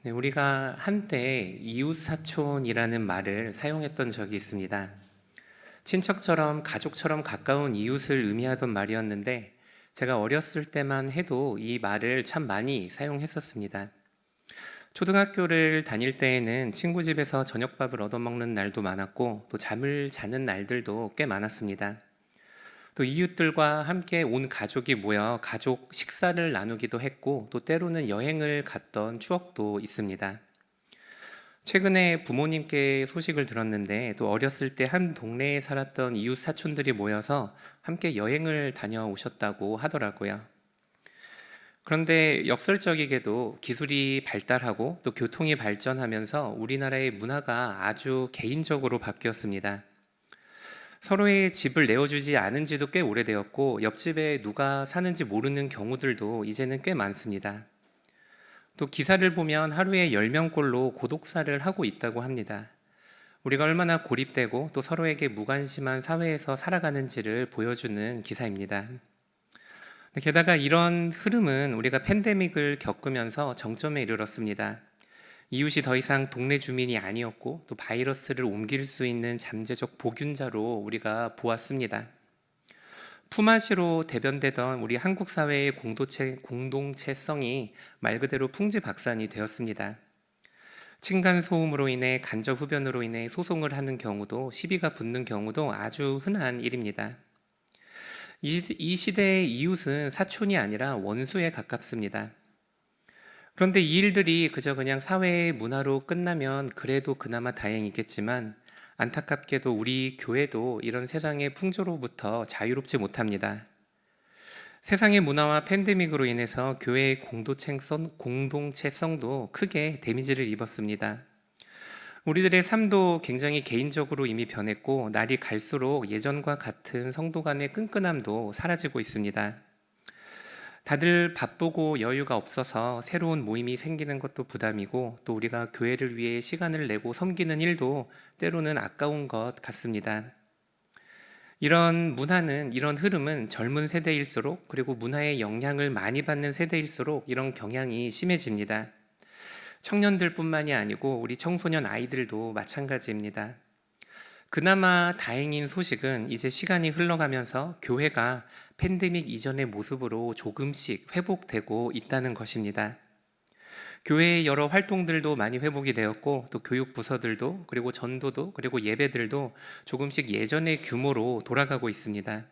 네, 우리가 한때 이웃사촌이라는 말을 사용했던 적이 있습니다. 친척처럼 가족처럼 가까운 이웃을 의미하던 말이었는데 제가 어렸을 때만 해도 이 말을 참 많이 사용했었습니다. 초등학교를 다닐 때에는 친구 집에서 저녁밥을 얻어먹는 날도 많았고 또 잠을 자는 날들도 꽤 많았습니다. 또 이웃들과 함께 온 가족이 모여 가족 식사를 나누기도 했고 또 때로는 여행을 갔던 추억도 있습니다. 최근에 부모님께 소식을 들었는데 또 어렸을 때 한 동네에 살았던 이웃 사촌들이 모여서 함께 여행을 다녀오셨다고 하더라고요. 그런데 역설적이게도 기술이 발달하고 또 교통이 발전하면서 우리나라의 문화가 아주 개인적으로 바뀌었습니다. 서로의 집을 내어주지 않은 지도 꽤 오래되었고 옆집에 누가 사는지 모르는 경우들도 이제는 꽤 많습니다. 또 기사를 보면 하루에 10명꼴로 고독사를 하고 있다고 합니다. 우리가 얼마나 고립되고 또 서로에게 무관심한 사회에서 살아가는지를 보여주는 기사입니다. 게다가 이런 흐름은 우리가 팬데믹을 겪으면서 정점에 이르렀습니다. 이웃이 더 이상 동네 주민이 아니었고 또 바이러스를 옮길 수 있는 잠재적 보균자로 우리가 보았습니다. 품앗이로 대변되던 우리 한국 사회의 공동체성이 말 그대로 풍지박산이 되었습니다. 층간소음으로 인해 간접 흡연으로 인해 소송을 하는 경우도 시비가 붙는 경우도 아주 흔한 일입니다. 이 시대의 이웃은 사촌이 아니라 원수에 가깝습니다. 그런데 이 일들이 그냥 사회의 문화로 끝나면 그래도 그나마 다행이겠지만 안타깝게도 우리 교회도 이런 세상의 풍조로부터 자유롭지 못합니다. 세상의 문화와 팬데믹으로 인해서 교회의 공동체성도 크게 데미지를 입었습니다. 우리들의 삶도 굉장히 개인적으로 이미 변했고 날이 갈수록 예전과 같은 성도 간의 끈끈함도 사라지고 있습니다. 다들 바쁘고 여유가 없어서 새로운 모임이 생기는 것도 부담이고 또 우리가 교회를 위해 시간을 내고 섬기는 일도 때로는 아까운 것 같습니다. 이런 문화는, 이런 흐름은 젊은 세대일수록 그리고 문화의 영향을 많이 받는 세대일수록 이런 경향이 심해집니다. 청년들뿐만이 아니고 우리 청소년 아이들도 마찬가지입니다. 그나마 다행인 소식은 이제 시간이 흘러가면서 교회가 팬데믹 이전의 모습으로 조금씩 회복되고 있다는 것입니다. 교회의 여러 활동들도 많이 회복이 되었고 또 교육 부서들도 그리고 전도도 그리고 예배들도 조금씩 예전의 규모로 돌아가고 있습니다.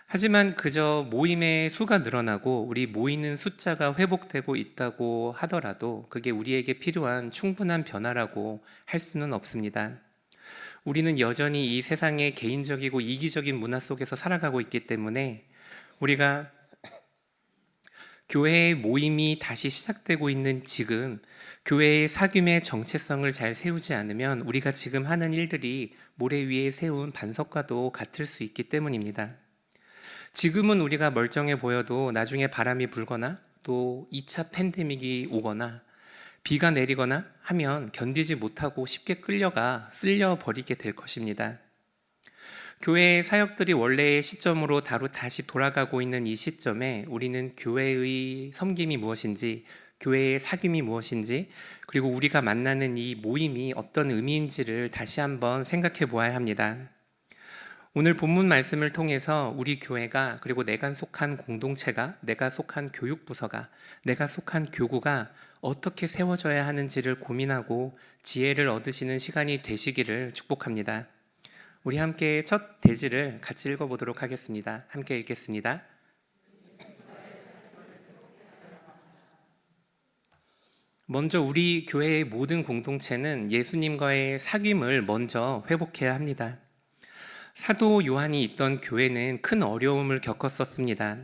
하지만 그저 모임의 수가 늘어나고 우리 모이는 숫자가 회복되고 있다고 하더라도 그게 우리에게 필요한 충분한 변화라고 할 수는 없습니다. 우리는 여전히 이 세상의 개인적이고 이기적인 문화 속에서 살아가고 있기 때문에 우리가 교회의 모임이 다시 시작되고 있는 지금 교회의 사귐의 정체성을 잘 세우지 않으면 우리가 지금 하는 일들이 모래 위에 세운 반석과도 같을 수 있기 때문입니다. 지금은 우리가 멀쩡해 보여도 나중에 바람이 불거나 또 2차 팬데믹이 오거나 비가 내리거나 하면 견디지 못하고 쉽게 끌려가 쓸려버리게 될 것입니다. 교회의 사역들이 원래의 시점으로 다시 돌아가고 있는 이 시점에 우리는 교회의 섬김이 무엇인지, 교회의 사귐이 무엇인지, 그리고 우리가 만나는 이 모임이 어떤 의미인지를 다시 한번 생각해 보아야 합니다. 오늘 본문 말씀을 통해서 우리 교회가 그리고 내가 속한 공동체가, 내가 속한 교육부서가, 내가 속한 교구가 어떻게 세워져야 하는지를 고민하고 지혜를 얻으시는 시간이 되시기를 축복합니다. 우리 함께 첫 대지를 같이 읽어보도록 하겠습니다. 함께 읽겠습니다. 먼저 우리 교회의 모든 공동체는 예수님과의 사귐을 먼저 회복해야 합니다. 사도 요한이 있던 교회는 큰 어려움을 겪었었습니다.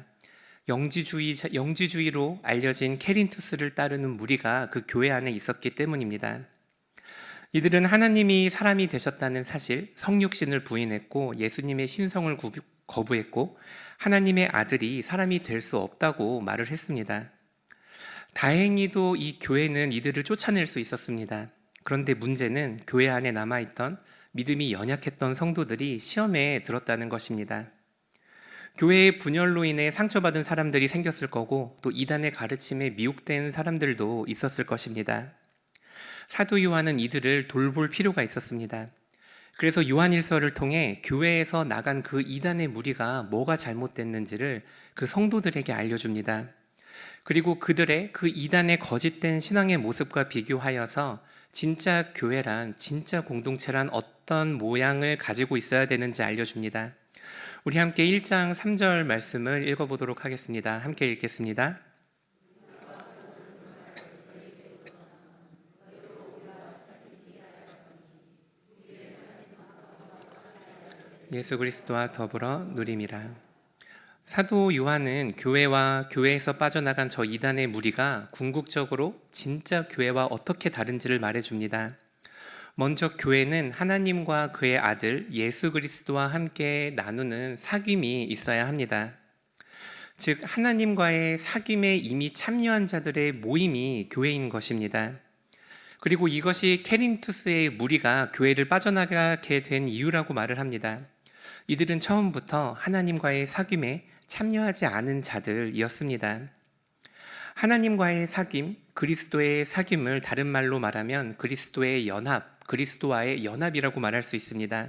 영지주의로 알려진 케린투스를 따르는 무리가 그 교회 안에 있었기 때문입니다. 이들은 하나님이 사람이 되셨다는 사실, 성육신을 부인했고 예수님의 신성을 거부했고 하나님의 아들이 사람이 될 수 없다고 말을 했습니다. 다행히도 이 교회는 이들을 쫓아낼 수 있었습니다. 그런데 문제는 교회 안에 남아있던 믿음이 연약했던 성도들이 시험에 들었다는 것입니다. 교회의 분열로 인해 상처받은 사람들이 생겼을 거고 또 이단의 가르침에 미혹된 사람들도 있었을 것입니다. 사도 요한은 이들을 돌볼 필요가 있었습니다. 그래서 요한일서를 통해 교회에서 나간 그 이단의 무리가 뭐가 잘못됐는지를 그 성도들에게 알려줍니다. 그리고 그들의 그 이단의 거짓된 신앙의 모습과 비교하여서 진짜 교회란, 진짜 공동체란 어떤 모양을 가지고 있어야 되는지 알려줍니다. 우리 함께 1장 3절 말씀을 읽어보도록 하겠습니다. 함께 읽겠습니다. 예수 그리스도와 더불어 누림이라. 사도 요한은 교회와 교회에서 빠져나간 저 이단의 무리가 궁극적으로 진짜 교회와 어떻게 다른지를 말해줍니다. 먼저 교회는 하나님과 그의 아들 예수 그리스도와 함께 나누는 사귐이 있어야 합니다. 즉 하나님과의 사귐에 이미 참여한 자들의 모임이 교회인 것입니다. 그리고 이것이 케린투스의 무리가 교회를 빠져나가게 된 이유라고 말을 합니다. 이들은 처음부터 하나님과의 사귐에 참여하지 않은 자들이었습니다. 하나님과의 사귐, 그리스도의 사귐을 다른 말로 말하면 그리스도의 연합, 그리스도와의 연합이라고 말할 수 있습니다.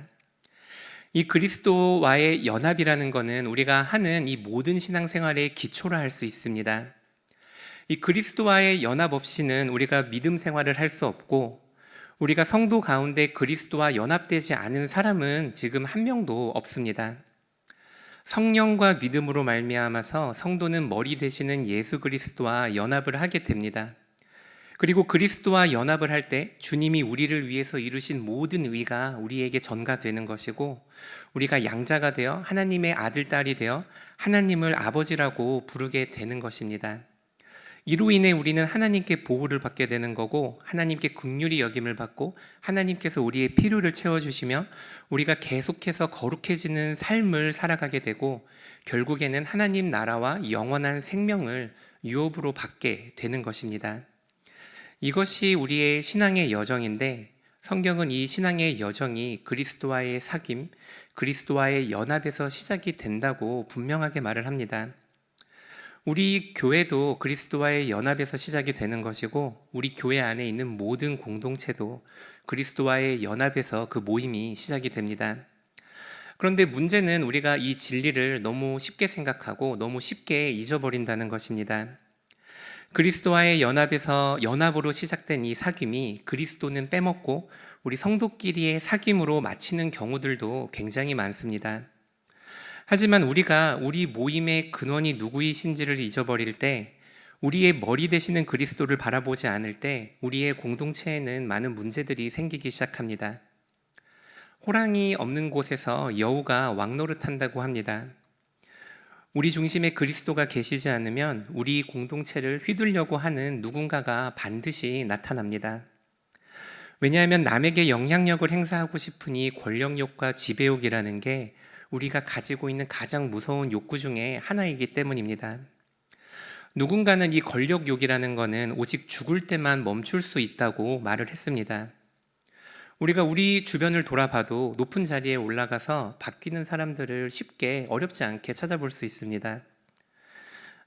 이 그리스도와의 연합이라는 것은 우리가 하는 이 모든 신앙생활의 기초라 할 수 있습니다. 이 그리스도와의 연합 없이는 우리가 믿음 생활을 할 수 없고 우리가 성도 가운데 그리스도와 연합되지 않은 사람은 지금 한 명도 없습니다. 성령과 믿음으로 말미암아서 성도는 머리 되시는 예수 그리스도와 연합을 하게 됩니다. 그리고 그리스도와 연합을 할 때 주님이 우리를 위해서 이루신 모든 의가 우리에게 전가되는 것이고 우리가 양자가 되어 하나님의 아들, 딸이 되어 하나님을 아버지라고 부르게 되는 것입니다. 이로 인해 우리는 하나님께 보호를 받게 되는 거고 하나님께 긍휼히 여김을 받고 하나님께서 우리의 필요를 채워주시며 우리가 계속해서 거룩해지는 삶을 살아가게 되고 결국에는 하나님 나라와 영원한 생명을 유업으로 받게 되는 것입니다. 이것이 우리의 신앙의 여정인데 성경은 이 신앙의 여정이 그리스도와의 사귐, 그리스도와의 연합에서 시작이 된다고 분명하게 말을 합니다. 우리 교회도 그리스도와의 연합에서 시작이 되는 것이고 우리 교회 안에 있는 모든 공동체도 그리스도와의 연합에서 그 모임이 시작이 됩니다. 그런데 문제는 우리가 이 진리를 너무 쉽게 생각하고 너무 쉽게 잊어버린다는 것입니다. 그리스도와의 연합으로 시작된 이 사귐이 그리스도는 빼먹고 우리 성도끼리의 사귐으로 마치는 경우들도 굉장히 많습니다. 하지만 우리가 우리 모임의 근원이 누구이신지를 잊어버릴 때 우리의 머리 되시는 그리스도를 바라보지 않을 때 우리의 공동체에는 많은 문제들이 생기기 시작합니다. 호랑이 없는 곳에서 여우가 왕노릇한다고 합니다. 우리 중심에 그리스도가 계시지 않으면 우리 공동체를 휘두르려고 하는 누군가가 반드시 나타납니다. 왜냐하면 남에게 영향력을 행사하고 싶으니 권력욕과 지배욕이라는 게 우리가 가지고 있는 가장 무서운 욕구 중에 하나이기 때문입니다. 누군가는 이 권력욕이라는 것은 오직 죽을 때만 멈출 수 있다고 말을 했습니다. 우리가 우리 주변을 돌아봐도 높은 자리에 올라가서 바뀌는 사람들을 쉽게 어렵지 않게 찾아볼 수 있습니다.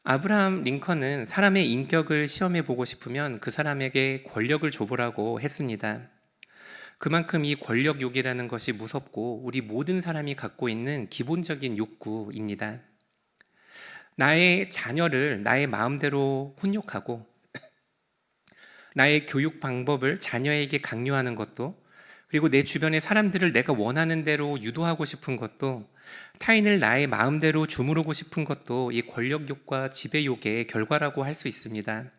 아브라함 링컨은 사람의 인격을 시험해 보고 싶으면 그 사람에게 권력을 줘보라고 했습니다. 그만큼 이 권력욕이라는 것이 무섭고 우리 모든 사람이 갖고 있는 기본적인 욕구입니다. 나의 자녀를 나의 마음대로 훈육하고 나의 교육 방법을 자녀에게 강요하는 것도 그리고 내 주변의 사람들을 내가 원하는 대로 유도하고 싶은 것도 타인을 나의 마음대로 주무르고 싶은 것도 이 권력욕과 지배욕의 결과라고 할 수 있습니다.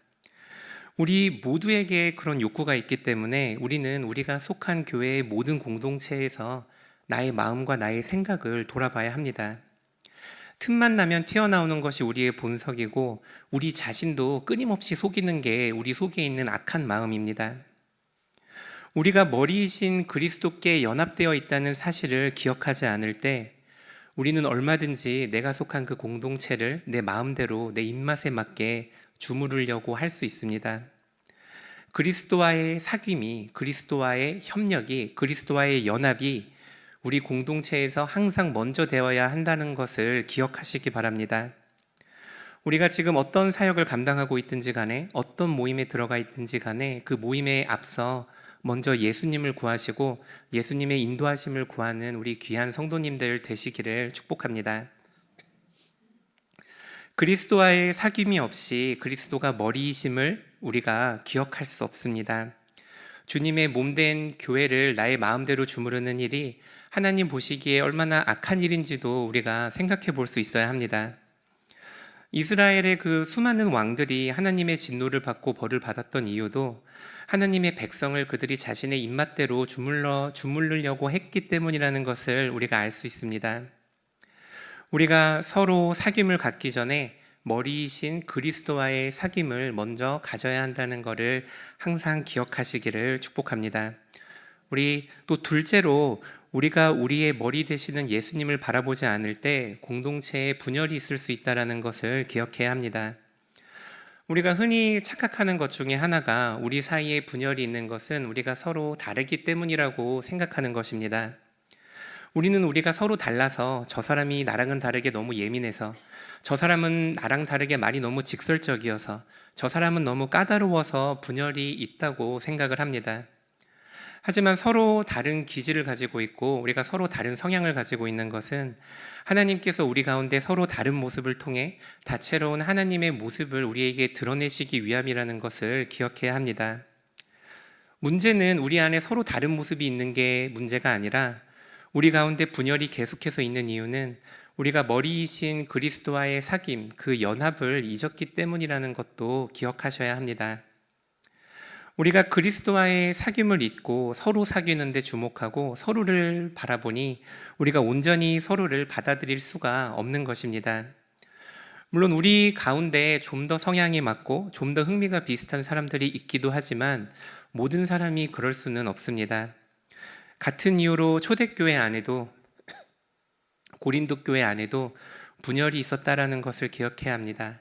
우리 모두에게 그런 욕구가 있기 때문에 우리는 우리가 속한 교회의 모든 공동체에서 나의 마음과 나의 생각을 돌아봐야 합니다. 틈만 나면 튀어나오는 것이 우리의 본성이고 우리 자신도 끊임없이 속이는 게 우리 속에 있는 악한 마음입니다. 우리가 머리이신 그리스도께 연합되어 있다는 사실을 기억하지 않을 때 우리는 얼마든지 내가 속한 그 공동체를 내 마음대로 내 입맛에 맞게 주무르려고 할 수 있습니다. 그리스도와의 사귐이, 그리스도와의 협력이, 그리스도와의 연합이 우리 공동체에서 항상 먼저 되어야 한다는 것을 기억하시기 바랍니다. 우리가 지금 어떤 사역을 감당하고 있든지 간에 어떤 모임에 들어가 있든지 간에 그 모임에 앞서 먼저 예수님을 구하시고 예수님의 인도하심을 구하는 우리 귀한 성도님들 되시기를 축복합니다. 그리스도와의 사귐이 없이 그리스도가 머리이심을 우리가 기억할 수 없습니다. 주님의 몸된 교회를 나의 마음대로 주무르는 일이 하나님 보시기에 얼마나 악한 일인지도 우리가 생각해 볼 수 있어야 합니다. 이스라엘의 그 수많은 왕들이 하나님의 진노를 받고 벌을 받았던 이유도 하나님의 백성을 그들이 자신의 입맛대로 주물르려고 했기 때문이라는 것을 우리가 알 수 있습니다. 우리가 서로 사귐을 갖기 전에 머리이신 그리스도와의 사귐을 먼저 가져야 한다는 것을 항상 기억하시기를 축복합니다. 우리 또 둘째로 우리가 우리의 머리 되시는 예수님을 바라보지 않을 때 공동체에 분열이 있을 수 있다는 것을 기억해야 합니다. 우리가 흔히 착각하는 것 중에 하나가 우리 사이에 분열이 있는 것은 우리가 서로 다르기 때문이라고 생각하는 것입니다. 우리는 우리가 서로 달라서 저 사람이 나랑은 다르게 너무 예민해서 저 사람은 나랑 다르게 말이 너무 직설적이어서 저 사람은 너무 까다로워서 분열이 있다고 생각을 합니다. 하지만 서로 다른 기질을 가지고 있고 우리가 서로 다른 성향을 가지고 있는 것은 하나님께서 우리 가운데 서로 다른 모습을 통해 다채로운 하나님의 모습을 우리에게 드러내시기 위함이라는 것을 기억해야 합니다. 문제는 우리 안에 서로 다른 모습이 있는 게 문제가 아니라 우리 가운데 분열이 계속해서 있는 이유는 우리가 머리이신 그리스도와의 사귐, 그 연합을 잊었기 때문이라는 것도 기억하셔야 합니다. 우리가 그리스도와의 사귐을 잊고 서로 사귀는데 주목하고 서로를 바라보니 우리가 온전히 서로를 받아들일 수가 없는 것입니다. 물론 우리 가운데 좀 더 성향이 맞고 좀 더 흥미가 비슷한 사람들이 있기도 하지만 모든 사람이 그럴 수는 없습니다. 같은 이유로 초대교회 안에도 고린도 교회 안에도 분열이 있었다라는 것을 기억해야 합니다.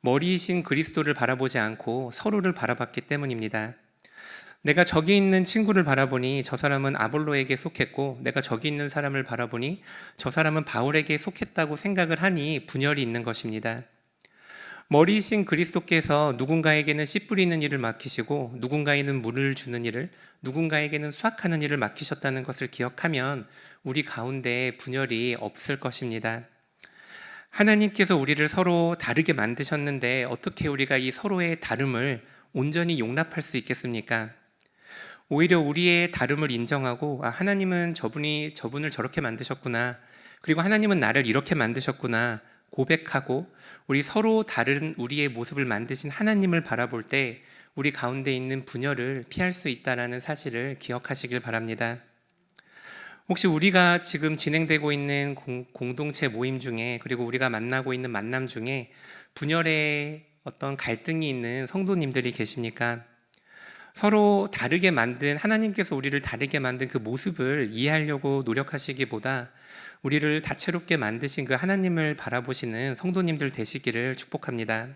머리이신 그리스도를 바라보지 않고 서로를 바라봤기 때문입니다. 내가 저기 있는 친구를 바라보니 저 사람은 아볼로에게 속했고 내가 저기 있는 사람을 바라보니 저 사람은 바울에게 속했다고 생각을 하니 분열이 있는 것입니다. 머리이신 그리스도께서 누군가에게는 씨 뿌리는 일을 맡기시고 누군가에는 물을 주는 일을, 누군가에게는 수확하는 일을 맡기셨다는 것을 기억하면 우리 가운데 분열이 없을 것입니다. 하나님께서 우리를 서로 다르게 만드셨는데 어떻게 우리가 이 서로의 다름을 온전히 용납할 수 있겠습니까? 오히려 우리의 다름을 인정하고 하나님은 저분을 저렇게 만드셨구나, 그리고 하나님은 나를 이렇게 만드셨구나 고백하고 우리 서로 다른 우리의 모습을 만드신 하나님을 바라볼 때 우리 가운데 있는 분열을 피할 수 있다는 사실을 기억하시길 바랍니다. 혹시 우리가 지금 진행되고 있는 공동체 모임 중에, 그리고 우리가 만나고 있는 만남 중에 분열의 어떤 갈등이 있는 성도님들이 계십니까? 서로 다르게 만든, 하나님께서 우리를 다르게 만든 그 모습을 이해하려고 노력하시기보다 우리를 다채롭게 만드신 그 하나님을 바라보시는 성도님들 되시기를 축복합니다.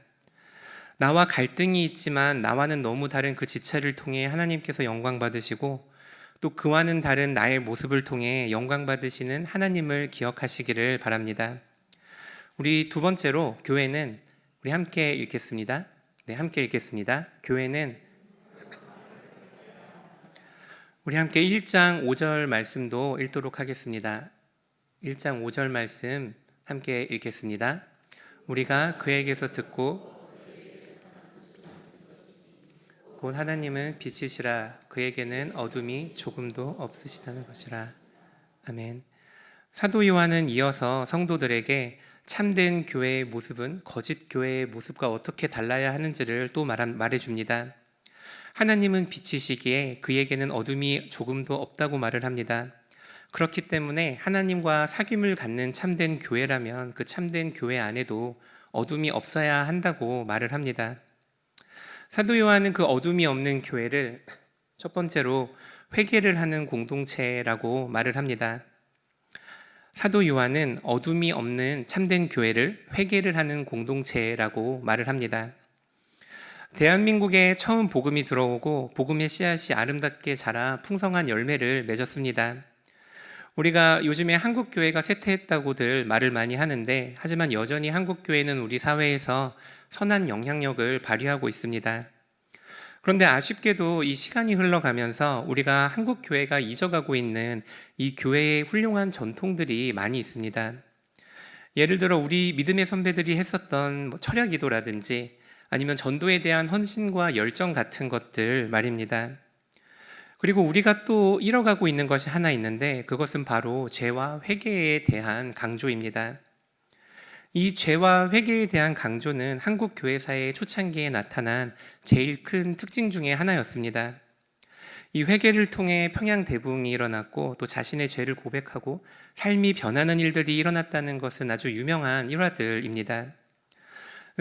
나와 갈등이 있지만 나와는 너무 다른 그 지체를 통해 하나님께서 영광 받으시고 또 그와는 다른 나의 모습을 통해 영광 받으시는 하나님을 기억하시기를 바랍니다. 우리 두 번째로 교회는, 우리 함께 읽겠습니다. 네, 함께 읽겠습니다. 교회는, 우리 함께 1장 5절 말씀도 읽도록 하겠습니다. 1장 5절 말씀 함께 읽겠습니다. 우리가 그에게서 듣고 곧 하나님은 빛이시라 그에게는 어둠이 조금도 없으시다는 것이라. 아멘. 사도 요한은 이어서 성도들에게 참된 교회의 모습은 거짓 교회의 모습과 어떻게 달라야 하는지를 또 말해줍니다. 하나님은 빛이시기에 그에게는 어둠이 조금도 없다고 말을 합니다. 그렇기 때문에 하나님과 사귐을 갖는 참된 교회라면 그 참된 교회 안에도 어둠이 없어야 한다고 말을 합니다. 사도 요한은 그 어둠이 없는 교회를 첫 번째로 회개를 하는 공동체라고 말을 합니다. 사도 요한은 어둠이 없는 참된 교회를 회개를 하는 공동체라고 말을 합니다. 대한민국에 처음 복음이 들어오고 복음의 씨앗이 아름답게 자라 풍성한 열매를 맺었습니다. 우리가 요즘에 한국 교회가 쇠퇴했다고들 말을 많이 하는데, 하지만 여전히 한국 교회는 우리 사회에서 선한 영향력을 발휘하고 있습니다. 그런데 아쉽게도 이 시간이 흘러가면서 우리가 한국 교회가 잊어가고 있는 이 교회의 훌륭한 전통들이 많이 있습니다. 예를 들어 우리 믿음의 선배들이 했었던 철야 기도라든지 아니면 전도에 대한 헌신과 열정 같은 것들 말입니다. 그리고 우리가 또 잃어가고 있는 것이 하나 있는데, 그것은 바로 죄와 회개에 대한 강조입니다. 이 죄와 회개에 대한 강조는 한국 교회사의 초창기에 나타난 제일 큰 특징 중에 하나였습니다. 이 회개를 통해 평양대부흥이 일어났고, 또 자신의 죄를 고백하고 삶이 변하는 일들이 일어났다는 것은 아주 유명한 일화들입니다.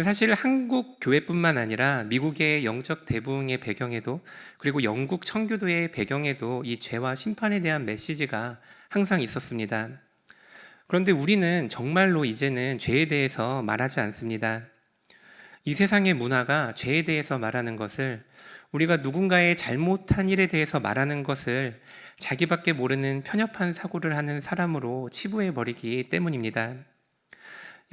사실 한국 교회뿐만 아니라 미국의 영적 대부흥의 배경에도, 그리고 영국 청교도의 배경에도 이 죄와 심판에 대한 메시지가 항상 있었습니다. 그런데 우리는 정말로 이제는 죄에 대해서 말하지 않습니다. 이 세상의 문화가 죄에 대해서 말하는 것을, 우리가 누군가의 잘못한 일에 대해서 말하는 것을 자기밖에 모르는 편협한 사고를 하는 사람으로 치부해버리기 때문입니다.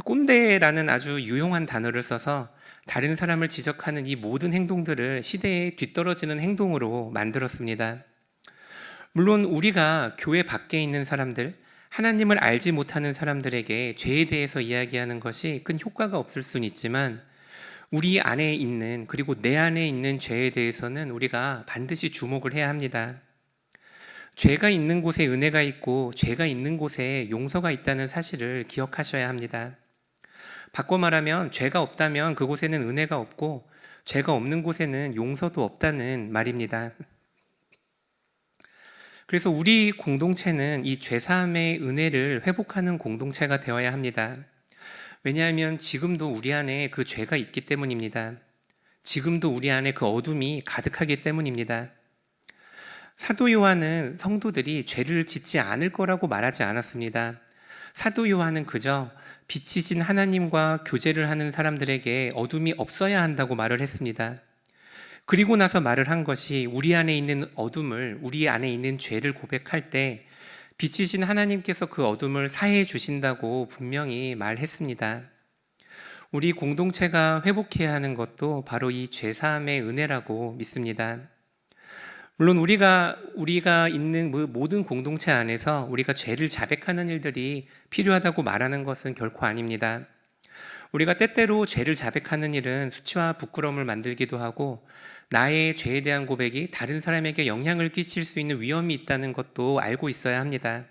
꼰대라는 아주 유용한 단어를 써서 다른 사람을 지적하는 이 모든 행동들을 시대에 뒤떨어지는 행동으로 만들었습니다. 물론 우리가 교회 밖에 있는 사람들, 하나님을 알지 못하는 사람들에게 죄에 대해서 이야기하는 것이 큰 효과가 없을 수는 있지만, 우리 안에 있는, 그리고 내 안에 있는 죄에 대해서는 우리가 반드시 주목을 해야 합니다. 죄가 있는 곳에 은혜가 있고 죄가 있는 곳에 용서가 있다는 사실을 기억하셔야 합니다. 바꿔 말하면 죄가 없다면 그곳에는 은혜가 없고 죄가 없는 곳에는 용서도 없다는 말입니다. 그래서 우리 공동체는 이 죄사함의 은혜를 회복하는 공동체가 되어야 합니다. 왜냐하면 지금도 우리 안에 그 죄가 있기 때문입니다. 지금도 우리 안에 그 어둠이 가득하기 때문입니다. 사도 요한은 성도들이 죄를 짓지 않을 거라고 말하지 않았습니다. 사도 요한은 그저 빛이신 하나님과 교제를 하는 사람들에게 어둠이 없어야 한다고 말을 했습니다. 그리고 나서 말을 한 것이, 우리 안에 있는 어둠을, 우리 안에 있는 죄를 고백할 때 빛이신 하나님께서 그 어둠을 사해 주신다고 분명히 말했습니다. 우리 공동체가 회복해야 하는 것도 바로 이 죄사함의 은혜라고 믿습니다. 물론 우리가 있는 모든 공동체 안에서 우리가 죄를 자백하는 일들이 필요하다고 말하는 것은 결코 아닙니다. 우리가 때때로 죄를 자백하는 일은 수치와 부끄러움을 만들기도 하고, 나의 죄에 대한 고백이 다른 사람에게 영향을 끼칠 수 있는 위험이 있다는 것도 알고 있어야 합니다.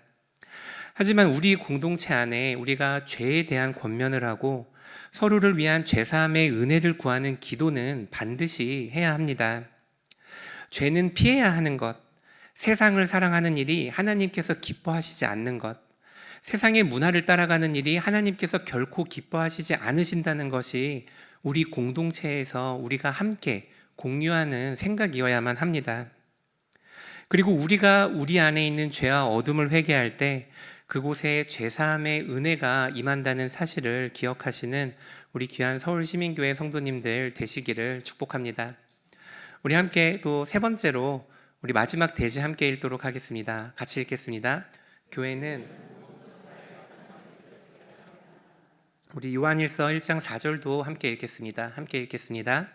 하지만 우리 공동체 안에 우리가 죄에 대한 권면을 하고 서로를 위한 죄사함의 은혜를 구하는 기도는 반드시 해야 합니다. 죄는 피해야 하는 것, 세상을 사랑하는 일이 하나님께서 기뻐하시지 않는 것, 세상의 문화를 따라가는 일이 하나님께서 결코 기뻐하시지 않으신다는 것이 우리 공동체에서 우리가 함께 공유하는 생각이어야만 합니다. 그리고 우리가 우리 안에 있는 죄와 어둠을 회개할 때 그곳에 죄사함의 은혜가 임한다는 사실을 기억하시는 우리 귀한 서울시민교회 성도님들 되시기를 축복합니다. 우리 함께 또 세 번째로 우리 마지막 대지 함께 읽도록 하겠습니다. 같이 읽겠습니다. 교회는, 우리 요한일서 1장 4절도 함께 읽겠습니다. 함께 읽겠습니다.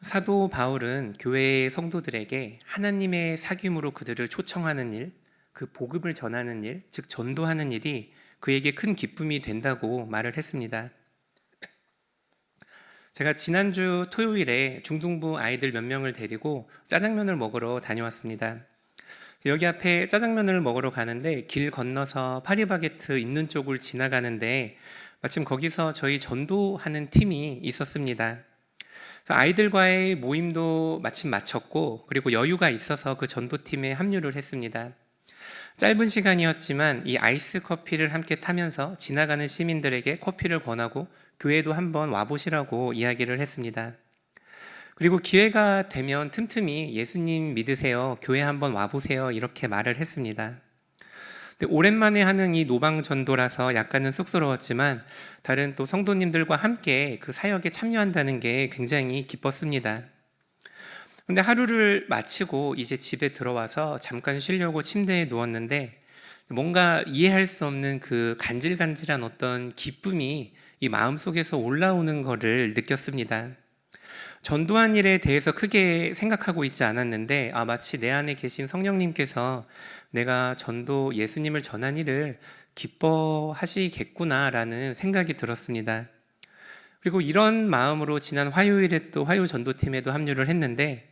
사도 바울은 교회의 성도들에게 하나님의 사귐으로 그들을 초청하는 일, 그 복음을 전하는 일, 즉 전도하는 일이 그에게 큰 기쁨이 된다고 말을 했습니다. 제가 지난주 토요일에 중등부 아이들 몇 명을 데리고 짜장면을 먹으러 다녀왔습니다. 여기 앞에 짜장면을 먹으러 가는데 길 건너서 파리바게트 있는 쪽을 지나가는데 마침 거기서 저희 전도하는 팀이 있었습니다. 아이들과의 모임도 마침 마쳤고, 그리고 여유가 있어서 그 전도팀에 합류를 했습니다. 짧은 시간이었지만 이 아이스 커피를 함께 타면서 지나가는 시민들에게 커피를 권하고 교회도 한번 와보시라고 이야기를 했습니다. 그리고 기회가 되면 틈틈이 예수님 믿으세요, 교회 한번 와보세요, 이렇게 말을 했습니다. 근데 오랜만에 하는 이 노방 전도라서 약간은 쑥스러웠지만 다른 또 성도님들과 함께 그 사역에 참여한다는 게 굉장히 기뻤습니다. 근데 하루를 마치고 이제 집에 들어와서 잠깐 쉬려고 침대에 누웠는데 뭔가 이해할 수 없는 그 간질간질한 어떤 기쁨이 이 마음속에서 올라오는 거를 느꼈습니다. 전도한 일에 대해서 크게 생각하고 있지 않았는데 마치 내 안에 계신 성령님께서 내가 전도 예수님을 전한 일을 기뻐하시겠구나라는 생각이 들었습니다. 그리고 이런 마음으로 지난 화요일에 또 화요 전도팀에도 합류를 했는데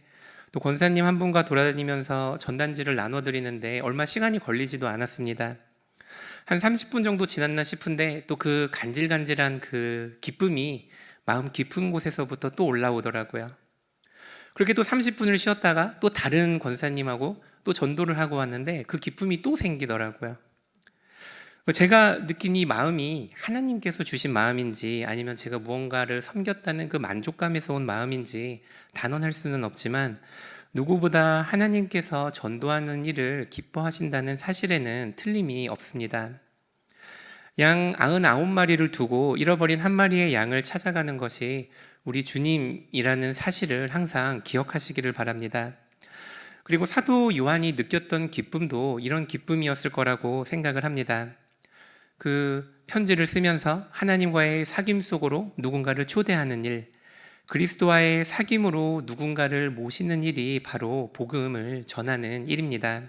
또 권사님 한 분과 돌아다니면서 전단지를 나눠드리는데 얼마 시간이 걸리지도 않았습니다. 한 30분 정도 지났나 싶은데 또 그 간질간질한 그 기쁨이 마음 깊은 곳에서부터 또 올라오더라고요. 그렇게 또 30분을 쉬었다가 또 다른 권사님하고 또 전도를 하고 왔는데 그 기쁨이 또 생기더라고요. 제가 느낀 이 마음이 하나님께서 주신 마음인지 아니면 제가 무언가를 섬겼다는 그 만족감에서 온 마음인지 단언할 수는 없지만 누구보다 하나님께서 전도하는 일을 기뻐하신다는 사실에는 틀림이 없습니다. 양 99마리를 두고 잃어버린 한 마리의 양을 찾아가는 것이 우리 주님이라는 사실을 항상 기억하시기를 바랍니다. 그리고 사도 요한이 느꼈던 기쁨도 이런 기쁨이었을 거라고 생각을 합니다. 그 편지를 쓰면서 하나님과의 사귐 속으로 누군가를 초대하는 일, 그리스도와의 사귐으로 누군가를 모시는 일이 바로 복음을 전하는 일입니다.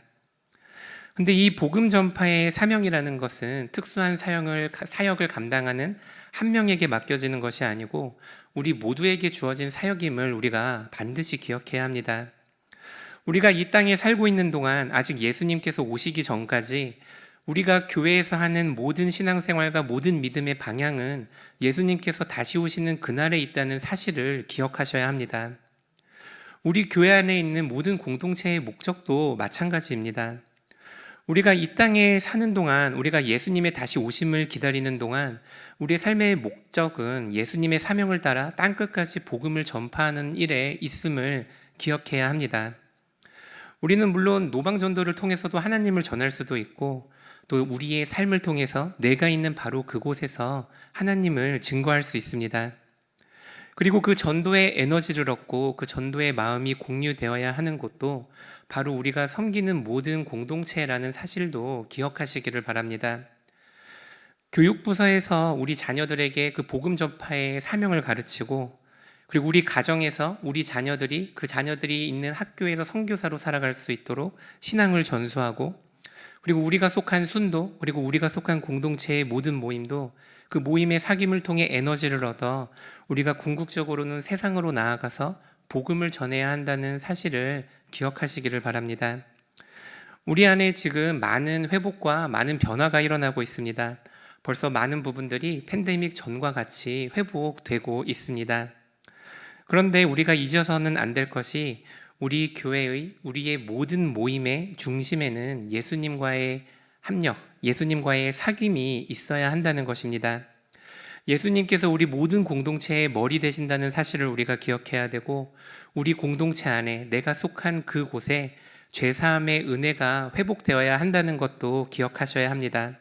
근데 이 복음 전파의 사명이라는 것은 특수한 사역을 감당하는 한 명에게 맡겨지는 것이 아니고 우리 모두에게 주어진 사역임을 우리가 반드시 기억해야 합니다. 우리가 이 땅에 살고 있는 동안 아직 예수님께서 오시기 전까지 우리가 교회에서 하는 모든 신앙생활과 모든 믿음의 방향은 예수님께서 다시 오시는 그날에 있다는 사실을 기억하셔야 합니다. 우리 교회 안에 있는 모든 공동체의 목적도 마찬가지입니다. 우리가 이 땅에 사는 동안, 우리가 예수님의 다시 오심을 기다리는 동안 우리의 삶의 목적은 예수님의 사명을 따라 땅끝까지 복음을 전파하는 일에 있음을 기억해야 합니다. 우리는 물론 노방전도를 통해서도 하나님을 전할 수도 있고 또 우리의 삶을 통해서 내가 있는 바로 그곳에서 하나님을 증거할 수 있습니다. 그리고 그 전도의 에너지를 얻고 그 전도의 마음이 공유되어야 하는 곳도 바로 우리가 섬기는 모든 공동체라는 사실도 기억하시기를 바랍니다. 교육부서에서 우리 자녀들에게 그 복음 전파의 사명을 가르치고 그리고 우리 가정에서 우리 자녀들이 그 자녀들이 있는 학교에서 선교사로 살아갈 수 있도록 신앙을 전수하고 그리고 우리가 속한 순도 그리고 우리가 속한 공동체의 모든 모임도 그 모임의 사귐을 통해 에너지를 얻어 우리가 궁극적으로는 세상으로 나아가서 복음을 전해야 한다는 사실을 기억하시기를 바랍니다. 우리 안에 지금 많은 회복과 많은 변화가 일어나고 있습니다. 벌써 많은 부분들이 팬데믹 전과 같이 회복되고 있습니다. 그런데 우리가 잊어서는 안 될 것이 우리 교회의 우리의 모든 모임의 중심에는 예수님과의 합력, 예수님과의 사귐이 있어야 한다는 것입니다. 예수님께서 우리 모든 공동체의 머리 되신다는 사실을 우리가 기억해야 되고 우리 공동체 안에 내가 속한 그곳에 죄사함의 은혜가 회복되어야 한다는 것도 기억하셔야 합니다.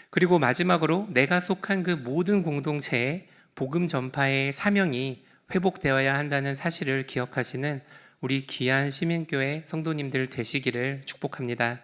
그리고 마지막으로 내가 속한 그 모든 공동체의 복음 전파의 사명이 회복되어야 한다는 사실을 기억하시는 우리 귀한 시민교회 성도님들 되시기를 축복합니다.